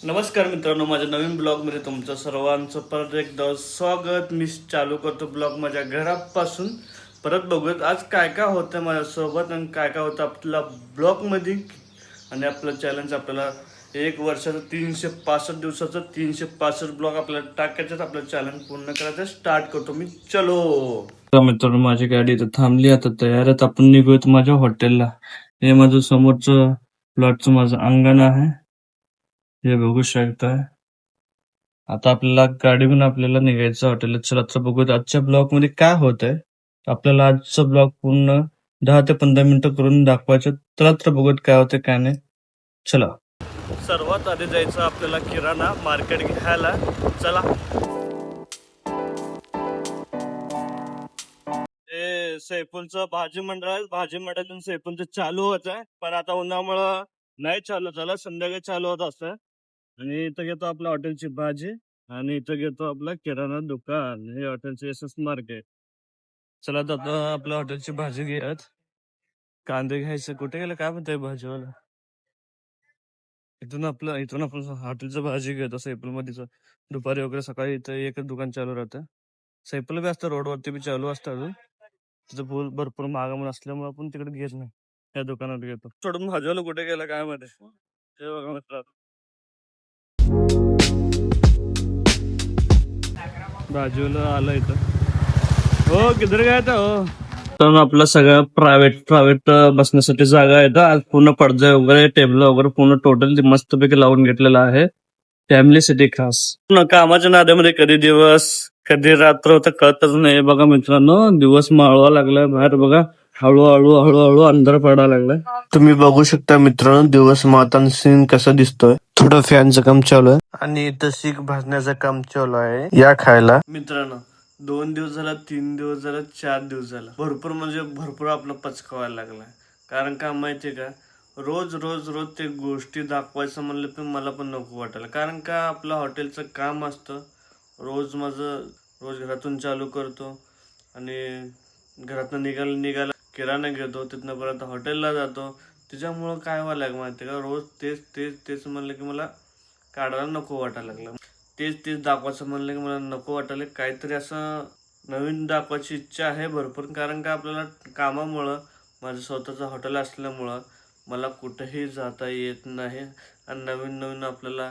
नमस्कार मित्रांनो, माझ्या नवीन ब्लॉगमध्ये तुमचं सर्वांचं परत एकदा स्वागत. मी चालू करतो ब्लॉग माझ्या घरापासून. परत बघूयात आज काय काय होतं माझ्यासोबत आणि काय काय होतं आपल्या ब्लॉगमध्ये. आणि आपलं चॅलेंज आपल्याला 1 वर्षाचं 365 दिवसाचं 365 ब्लॉग आपल्याला टाकायचं. आपलं चॅलेंज पूर्ण करायचं. स्टार्ट करतो मी. चलो मित्रांनो, माझी गाडी इथं थांबली, आता तयार आहेत. आपण निघूयात माझ्या हॉटेलला. हे माझं समोरचं प्लॉटचं माझं अंगण आहे, हे बघू शकताय. आता आपल्याला गाडीहून आपल्याला निघायचं हॉटेलला. चला तर बघूया आजच्या ब्लॉग मध्ये काय होत आहे. आपल्याला आजचा ब्लॉग पूर्ण 10 ते 15 मिनिटं करून दाखवायचं. चला तर बघूयात काय होतं काय नाही. चला, सर्वात आधी जायचं आपल्याला किराणा मार्केट घ्यायला. चला. हे सैफुलचं भाजी मंडळ आहे. भाजी मंडळातून सैफुलचं चालू होत आहे, पण आता उन्हामुळं नाही चालू झालं. संध्याकाळी चालू होत असतं. आणि इथं घेतो आपल्या हॉटेलची भाजी आणि इथं घेतो आपला किराणा दुकान. हे हॉटेलचे एस मार्केट. चला आता आपल्या हॉटेलची भाजी घेत. कांदे घ्यायचे. कुठे गेलं काय म्हणतंय भाजीवाला. इथून आपण हॉटेलचं भाजी घेतो सैफुल मध्ये. दुपारी वगैरे सकाळी इथं एकच दुकान चालू राहतं. सैफुल बी असतं, रोडवरती बी चालू असतं अजून. तिथं भरपूर महागमन असल्यामुळे आपण तिकडे घेत नाही, या दुकानात घेतो. सोडून भाजीवाला कुठे गेला काय मध्ये. हे बघा मित्रांनो, भाजीवाला आला इथं. हो, किधर गया था हो. तर आपला सगळं प्रायव्हेट बसण्यासाठी जागा आहे. आज पूर्ण पडदे वगैरे टेबल वगैरे पूर्ण टोटल मस्तपैकी लावून घेतलेला आहे फॅमिलीसाठी खास. कामाच्या नाद्यामध्ये कधी दिवस कधी रात्र होतं कळतच नाही. बघा मित्रांनो, दिवस माळवा लागलाय बाहेर. बघा हळूहळू हळूहळू अंधार पडायला लागलाय. तुम्ही बघू शकता मित्रांनो, दिवस मातान सीन कसा दिसतोय. थोडं फॅनचं काम चालू आहे आणि इथं शीख भाजण्याचं काम चालू आहे. या खायला मित्रांनो. 2 दिवस झाला, 3 दिवस झाला, 4 दिवस झाला. भरपूर म्हणजे भरपूर आपलं पचकावायला लागलाय. कारण का माहितीये का, रोज रोज रोज ते गोष्टी दाखवायचं म्हणलं पण मला पण नको वाटायला. कारण का आपलं हॉटेलचं काम असतं. रोज घरातून चालू करतो आणि घरातनं निघायला किराणा घेतो, तिथनं परत हॉटेलला जातो. त्याच्यामुळं काय व्हायला लागलं माहिती का, रोज तेच म्हणलं की मला काढायला नको वाटायला लागलं. तेच दाखवायचं म्हणलं की मला नको वाटायला. काहीतरी असं नवीन दाखवायची इच्छा आहे भरपूर. कारण का आपल्याला कामामुळं, माझं स्वतःचं हॉटेल असल्यामुळं मला कुठेही जाता येत नाही आणि नवीन आपल्याला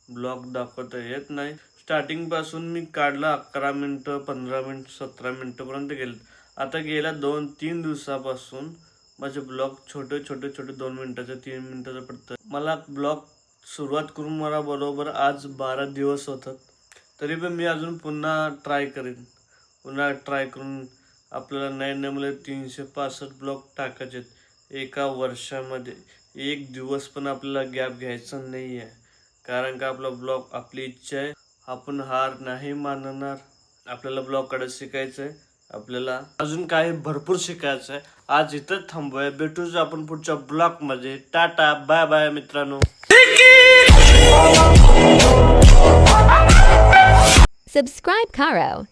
ब्लॉग दाखवता येत नाही. स्टार्टिंग पासून मी काढलं 11 मिनिटं, 15 मिनिट, 17 मिनिटं गेले. आता गेल्या 2-3 दिवसापासून माझे ब्लॉग छोटे 2 मिनिटाचे, 3 मिनिटाचे पडतात. मला ब्लॉग सुरुवात करून मला बरोबर आज 12 दिवस होतात. तरी पण मी अजून पुन्हा ट्राय करून आपल्याला नाही मला 365 ब्लॉग टाकायचे एका वर्षामध्ये. 1 दिवस पण आपल्याला गॅप घ्यायचा नाही आहे. कारण का आपला ब्लॉग आपली इच्छा आहे. आपण हार नाही मानणार. आपल्याला ब्लॉग काढायला शिकायचं आहे. आपल्याला अजून काही भरपूर शिकायचं आहे. आज इथं थांबूया. भेटूच आपण पुढच्या ब्लॉग मध्ये. टाटा, बाय बाय मित्रांनो. Subscribe Caro.